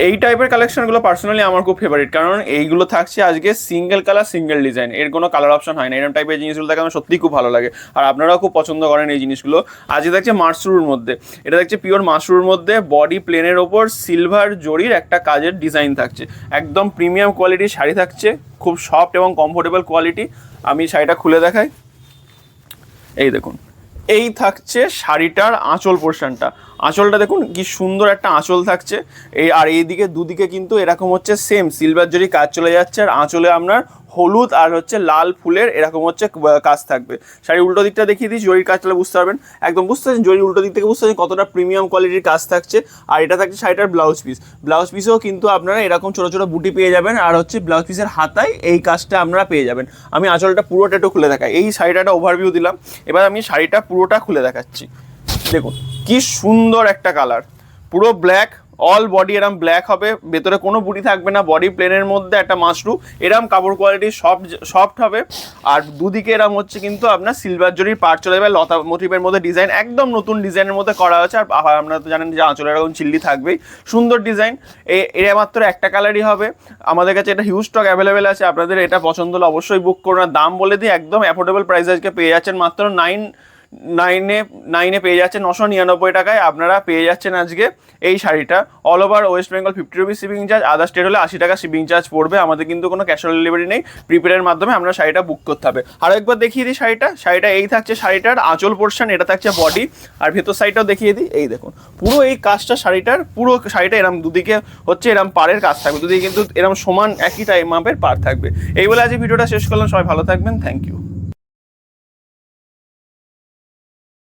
এই টাইপের কালেকশনগুলো পার্সোনালি আমার খুব ফেভারিট, কারণ এইগুলো থাকছে আজকে সিঙ্গেল কালার সিঙ্গেল ডিজাইন, এর কোনো কালার অপশন হয় না। এরকম টাইপের জিনিসগুলো থাকে আমার সত্যিই খুব ভালো লাগে, আর আপনারাও খুব পছন্দ করেন এই জিনিসগুলো। আজকে দেখছে মাশরুর মধ্যে, এটা দেখছে পিওর মাশরুর মধ্যে বডি প্লেনের ওপর সিলভার জরির একটা কাজের ডিজাইন থাকছে, একদম প্রিমিয়াম কোয়ালিটির শাড়ি থাকছে, খুব সফট এবং কমফোর্টেবল কোয়ালিটি। আমি শাড়িটা খুলে দেখাই, এই দেখুন, এই থাকছে শাড়িটার আঁচল পোর্শনটা। আঁচলটা দেখুন কি সুন্দর একটা আঁচল থাকছে, এই আর এইদিকে দুদিকে কিন্তু এরকম হচ্ছে সেম সিলভার জরি কাজ চলে যাচ্ছে, আর আঁচলে আপনার হলুদ আর হচ্ছে লাল ফুলের এরকম হচ্ছে কাজ থাকবে। শাড়ির উল্টো দিকটা দেখিয়ে দিই, জরির কাজ তাহলে বুঝতে পারবেন, একদম বুঝতে পারছেন জরির উল্টো দিক থেকে বুঝতে পারছেন কতটা প্রিমিয়াম কোয়ালিটির কাজ থাকছে। আর এটা থাকছে শাড়িটার ব্লাউজ পিস, ব্লাউজ পিসেও কিন্তু আপনারা এরকম ছোটো ছোটো বুটি পেয়ে যাবেন, আর হচ্ছে ব্লাউজ পিসের হাতায় এই কাজটা আপনারা পেয়ে যাবেন। আমি আঁচলটা পুরোটা একটু খুলে দেখাই, এই শাড়িটা ওভারভিউ দিলাম, এবার আমি শাড়িটা পুরোটা খুলে দেখাচ্ছি। দেখুন কি সুন্দর একটা কালার, পুরো ব্ল্যাক, অল বডি এরম ব্ল্যাক হবে, ভেতরে কোনো বুটি থাকবে না, বডি প্লেনের মধ্যে একটা মাশরু, এরম কাপড় কোয়ালিটি সফট হবে। আর দুদিকে এরম হচ্ছে কিন্তু আপনার সিলভার জরির পার্ট চলে যাবে, লতা মোটিভের মধ্যে ডিজাইন, একদম নতুন ডিজাইনের মধ্যে করা হয়েছে। আর আপনারা তো জানেন যে আঁচলে এরকম চিল্লি থাকবেই, সুন্দর ডিজাইন। এটা মাত্র একটা কালারই হবে আমাদের কাছে, এটা হিউজ স্টক অ্যাভেলেবেল আছে, আপনাদের এটা পছন্দ হলে অবশ্যই বুক করুন। দাম বলে দিই, একদম অ্যাফোর্ডেবল প্রাইস আজকে পেয়ে যাচ্ছেন মাত্র নাইনে পেয়ে যাচ্ছেন 999 টাকায় আপনারা পেয়ে যাচ্ছেন আজকে এই শাড়িটা। All over West Bengal 50 rupees shipping charge, other state হলে 80 টাকা শিপিং চার্জ পড়বে। আমাদের কিন্তু কোনো ক্যাশ অন ডেলিভারি নেই, প্রিপেডের মাধ্যমে আমরা শাড়িটা বুক করতে হবে। আরও একবার দেখিয়ে দিই শাড়িটা এই থাকছে শাড়িটার আঁচল পোর্শন, এটা থাকছে বডি, আর ভেতর সাইডটাও দেখিয়ে দিই, এই দেখুন পুরো এই কাজটা শাড়িটার, পুরো শাড়িটা এরম দুদিকে হচ্ছে এরম পাড়ের কাজ থাকবে, দুদিকে কিন্তু এরম সমান একই টাইম মাপের পাড় থাকবে। এই বলে আজ ভিডিওটা শেষ করলাম, সবাই ভালো থাকবেন, থ্যাংক ইউ।